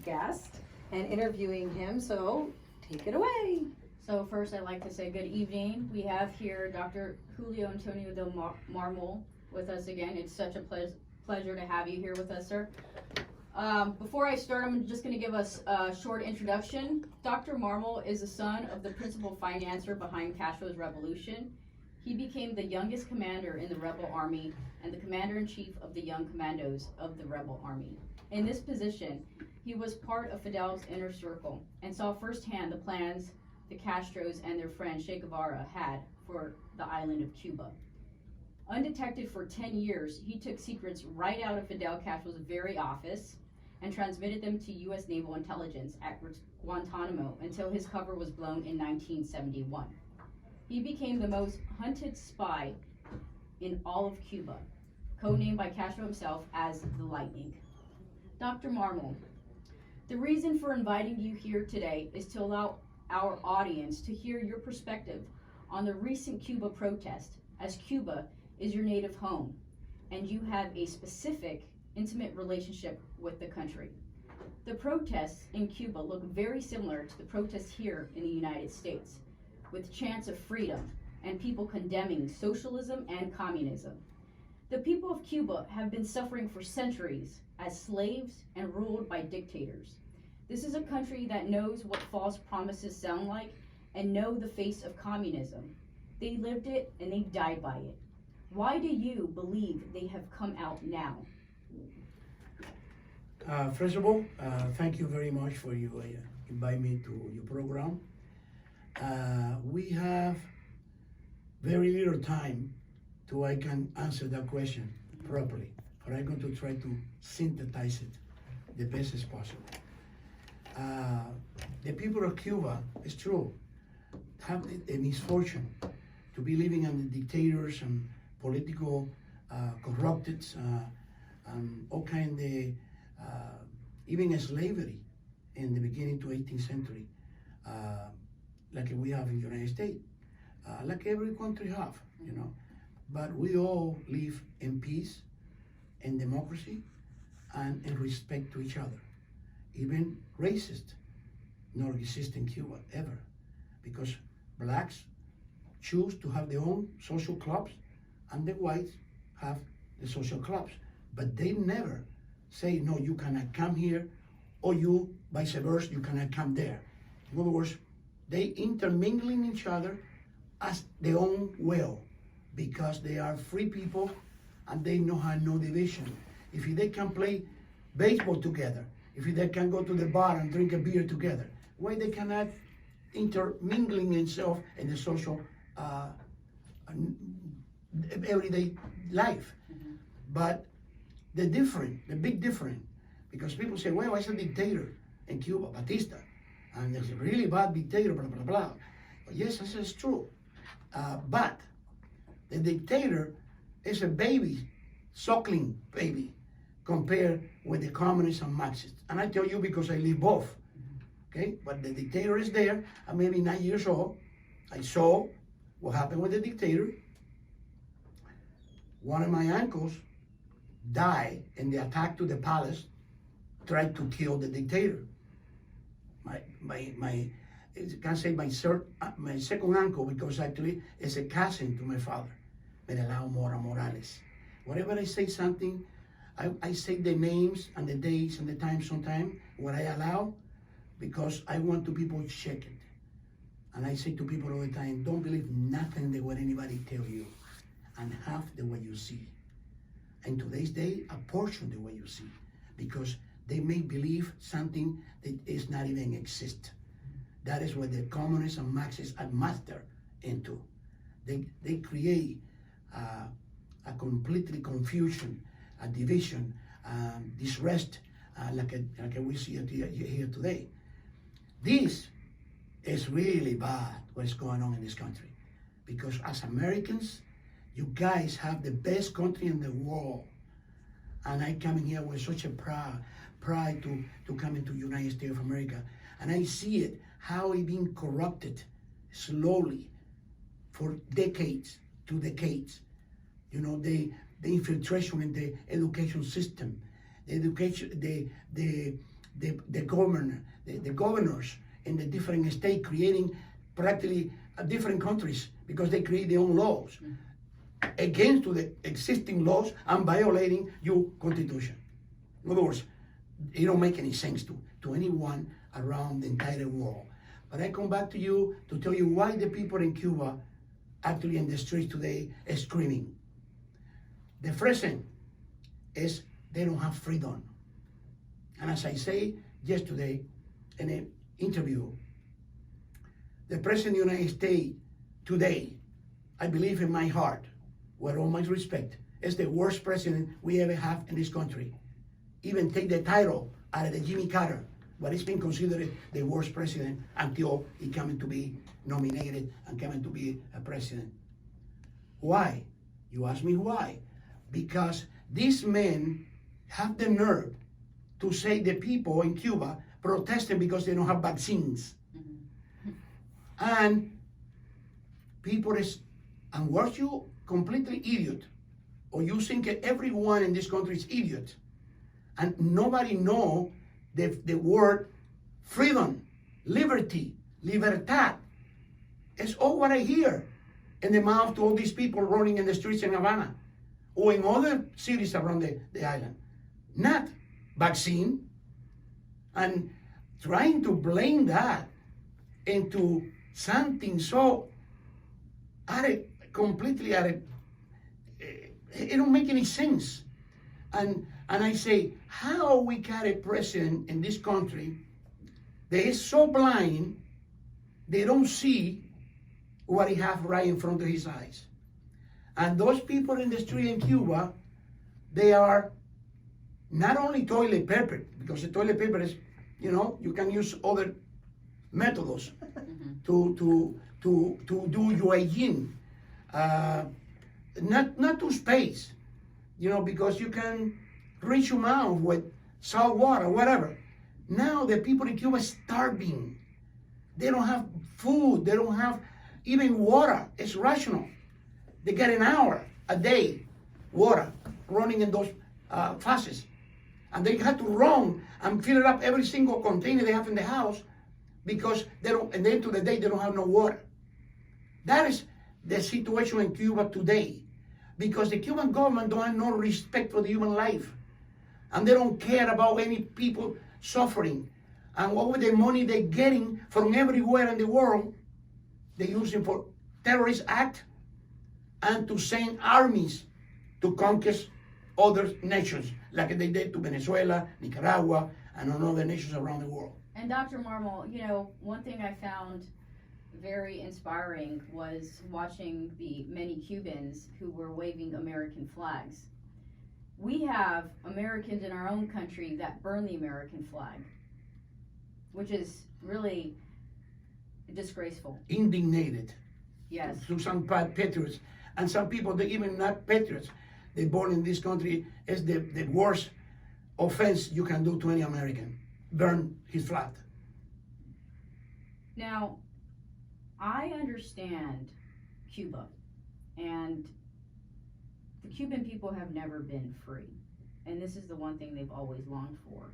guest and interviewing him, so take it away. So first, I'd like to say good evening. We have here Dr. Julio Antonio del Marmol with us again. It's such a pleasure to have you here with us, sir. Before I start, I'm just going to give us a short introduction. Dr. Marmol is the son of the principal financier behind Castro's revolution. He became the youngest commander in the rebel army and the commander-in-chief of the young commandos of the rebel army. In this position, he was part of Fidel's inner circle and saw firsthand the plans the Castros and their friend Che Guevara had for the island of Cuba. Undetected for 10 years, he took secrets right out of Fidel Castro's very office and transmitted them to U.S. Naval Intelligence at Guantanamo until his cover was blown in 1971. He became the most hunted spy in all of Cuba, codenamed by Castro himself as the Lightning. Dr. Marmol, the reason for inviting you here today is to allow our audience to hear your perspective on the recent Cuba protest, as Cuba is your native home, and you have a specific, intimate relationship with the country. The protests in Cuba look very similar to the protests here in the United States, with chants of freedom and people condemning socialism and communism. The people of Cuba have been suffering for centuries as slaves and ruled by dictators. This is a country that knows what false promises sound like and know the face of communism. They lived it and they died by it. Why do you believe they have come out now? First of all, thank you very much for you invite me to your program. We have very little time to I can answer that question properly, but I'm going to try to synthesize it the best as possible. The people of Cuba, it's true, have the misfortune to be living under dictators and political corrupted, and all kind of, even slavery in the beginning to 18th century, like we have in the United States, like every country have, you know. But we all live in peace, in democracy, and in respect to each other. Even racist not exist in Cuba ever, because blacks choose to have their own social clubs and the whites have the social clubs. But they never say, no, you cannot come here, or you, vice versa, you cannot come there. In other words, they intermingling each other as their own will, because they are free people and they know how no division. If they can play baseball together, if they can go to the bar and drink a beer together, why they cannot intermingling themselves in the social everyday life? Mm-hmm. But the big difference, because people say, well, it's a dictator in Cuba, Batista, and there's a really bad dictator, blah, blah, blah. But yes, this is true. But the dictator is a baby, suckling baby, compared with the communists and Marxists. And I tell you because I live both, okay? But the dictator is there. I'm maybe 9 years old. I saw what happened with the dictator. One of my uncles died in the attack to the palace, tried to kill the dictator. I can't say my second uncle, because actually it's a cousin to my father, Menelao Mora Morales. Whenever I say something, I say the names and the dates and the time sometimes, what I allow, because I want to people check it. And I say to people all the time, don't believe nothing that what anybody tell you, and half the way you see. And today's day, a portion the way you see, because they may believe something that is not even exist. That is what the communists and Marxists are master into. They create a completely confusion, a division, disrest, like we see it here today. This is really bad, what's going on in this country. Because as Americans, you guys have the best country in the world. And I come in here with such a pride to come into the United States of America. And I see it, how it being corrupted slowly for decades, 2 decades. You know, the infiltration in the education system, the the governors in the different states creating practically different countries because they create their own laws against to the existing laws and violating your constitution. In other words, it don't make any sense to anyone around the entire world. But I come back to you to tell you why the people in Cuba actually in the streets today are screaming. The first thing is they don't have freedom. And as I say yesterday in an interview, the President of the United States today, I believe in my heart, with all my respect, is the worst president we ever have in this country. Even take the title out of the Jimmy Carter, but it's been considered the worst president until he came to be nominated and came to be a president. Why? You ask me why? Because these men have the nerve to say the people in Cuba protesting because they don't have vaccines. And people is, and once you completely idiot, or you think that everyone in this country is idiot, and nobody know the word freedom, liberty, libertad. It's all what I hear in the mouth to all these people running in the streets in Havana or in other cities around the island. Not vaccine, and trying to blame that into something so completely it don't make any sense. And I say, how we got a president in this country that is so blind, they don't see what he have right in front of his eyes. And those people in the street in Cuba, they are not only toilet paper, because the toilet paper is, you can use other methods to do your hygiene. Not to space, because you can rinse your mouth with salt water, whatever. Now the people in Cuba are starving. They don't have food. They don't have even water. It's rational. They get an hour a day water running in those faucets. And they have to run and fill it up every single container they have in the house because they don't, at the end of the day, they don't have no water. That is the situation in Cuba today, because the Cuban government don't have no respect for the human life, and they don't care about any people suffering. And all the money they're getting from everywhere in the world, they're using for terrorist act and to send armies to conquer other nations, like they did to Venezuela, Nicaragua, and other nations around the world. And Dr. Marmol, one thing I found very inspiring was watching the many Cubans who were waving American flags. We have Americans in our own country that burn the American flag, which is really disgraceful. Indignated. Yes. To some patriots. And some people, they even not patriots. They born in this country is the worst offense you can do to any American. Burn his flag. Now, I understand Cuba, and the Cuban people have never been free. And this is the one thing they've always longed for.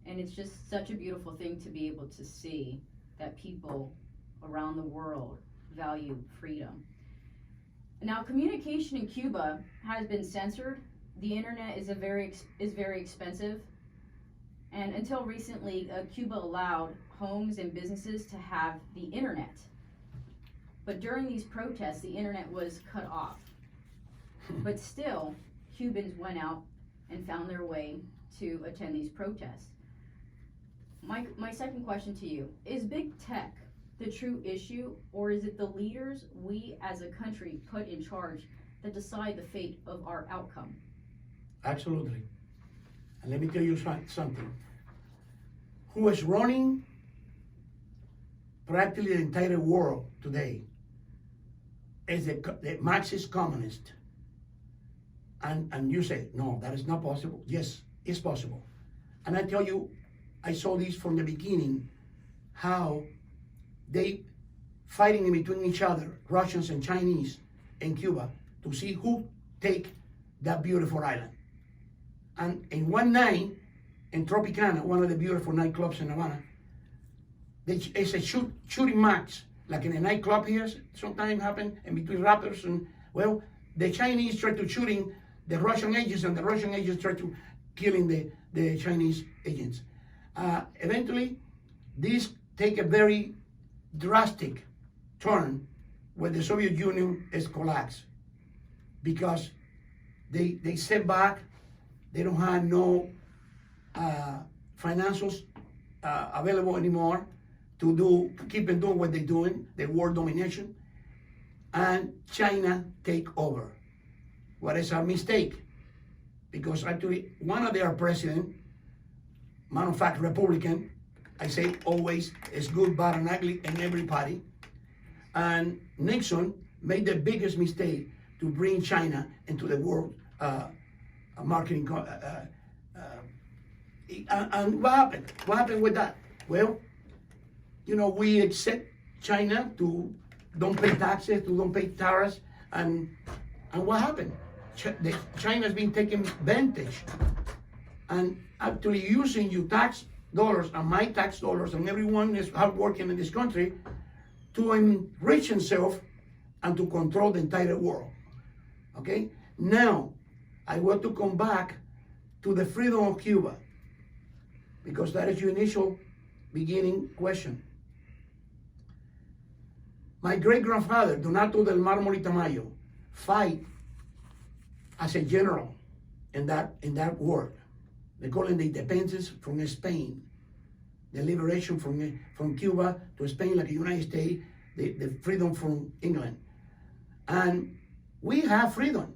And it's just such a beautiful thing to be able to see that people around the world value freedom. Now, communication in Cuba has been censored. The internet is very expensive. And until recently, Cuba allowed homes and businesses to have the internet. But during these protests, the internet was cut off. But still, Cubans went out and found their way to attend these protests. My second question to you, is big tech the true issue, or is it the leaders we as a country put in charge that decide the fate of our outcome? Absolutely. And let me tell you something. Who is running practically the entire world today is the Marxist communist. And you say, no, that is not possible. Yes, it's possible. And I tell you, I saw this from the beginning, how they fighting in between each other, Russians and Chinese in Cuba, to see who take that beautiful island. And in one night, in Tropicana, one of the beautiful nightclubs in Havana. It's a shooting match, like in a nightclub here, sometimes happen, in between rappers, and, well, the Chinese try to shooting the Russian agents, and the Russian agents try to killing the Chinese agents. Eventually, this take a very drastic turn when the Soviet Union is collapsed, because they set back, they don't have no financials available anymore to keep on doing what they're doing, the world domination, and China take over. What is our mistake? Because actually, one of their president, matter of fact, Republican, I say always, is good, bad, and ugly in every party. And Nixon made the biggest mistake to bring China into the world marketing. And what happened? What happened with that? Well, you know, we accept China to don't pay taxes, to don't pay tariffs, and what happened? China's been taking advantage and actually using your tax dollars and my tax dollars and everyone is hardworking in this country to enrich himself and to control the entire world. Okay? Now, I want to come back to the freedom of Cuba, because that is your initial beginning question. My great-grandfather, Donato del Mármol y Tamayo, fight as a general in that war. They call it the independence from Spain, the liberation from Cuba to Spain, like the United States, the freedom from England. And we have freedom.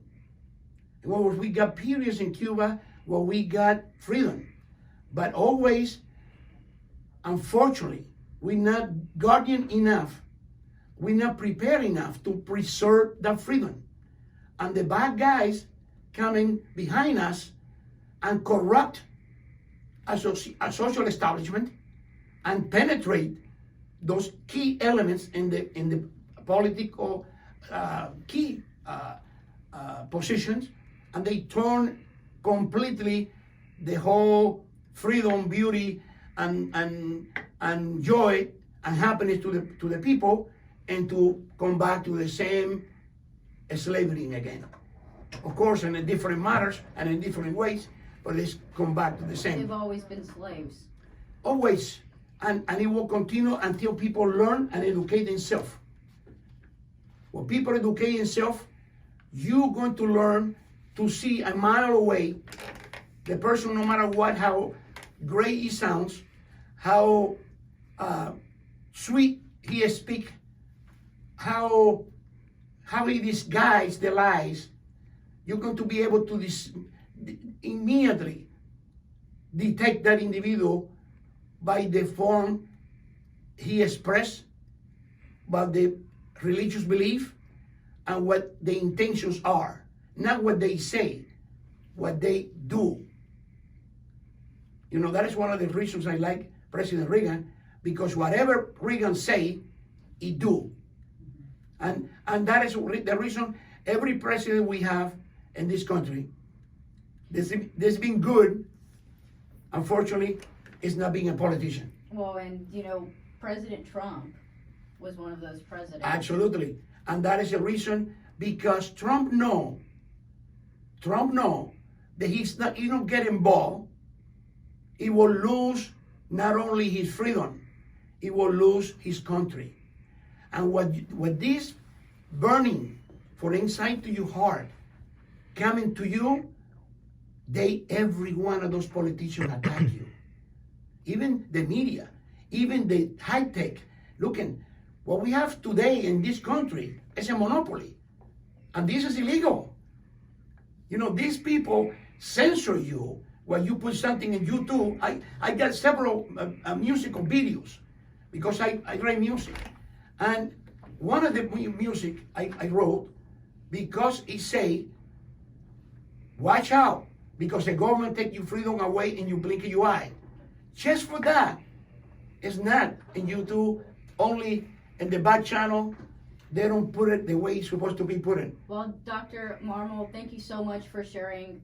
Well, we got periods in Cuba where we got freedom. But always, unfortunately, we're not guardian enough, we're not prepared enough to preserve that freedom. And the bad guys coming behind us and corrupt a social establishment and penetrate those key elements in the political key positions, and they turn completely the whole freedom, beauty, and joy and happiness to the people, and to come back to the same slavery again. Of course, in different matters and in different ways, but let's come back to the same. They've always been slaves. Always. And it will continue until people learn and educate themselves. When people educate themselves, you're going to learn to see a mile away the person, no matter what, how great he sounds, how sweet he speaks, how he disguises the lies. You're going to be able to immediately detect that individual by the form he expressed, by the religious belief, and what the intentions are. Not what they say, what they do. You know, that is one of the reasons I like President Reagan, because whatever Reagan say, he do. And that is the reason every president we have in this country, there's been good, unfortunately, is not being a politician. Well, and you know, President Trump was one of those presidents. Absolutely. And that is the reason, because Trump know that he don't get involved, he will lose not only his freedom, he will lose his country. And what this burning for inside to your heart coming to you, every one of those politicians attack you. Even the media, even the high tech. Looking, what we have today in this country is a monopoly. And this is illegal. You know, these people censor you when you put something in YouTube. I got several musical videos because I write music. And one of the music I wrote, because it say, watch out, because the government take your freedom away and you blink your eye. Just for that, it's not in YouTube, only in the back channel. They don't put it the way it's supposed to be put in. Well, Dr. Marmol, thank you so much for sharing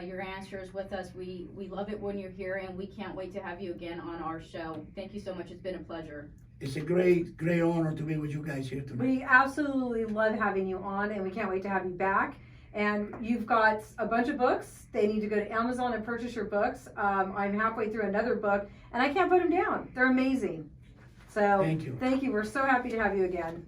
your answers with us. We love it when you're here, and we can't wait to have you again on our show. Thank you so much. It's been a pleasure. It's a great honor to be with you guys here tonight. We absolutely love having you on, and we can't wait to have you back. And you've got a bunch of books. They need to go to Amazon and purchase your books. I'm halfway through another book, and I can't put them down. They're amazing. So Thank you. Thank you. We're so happy to have you again.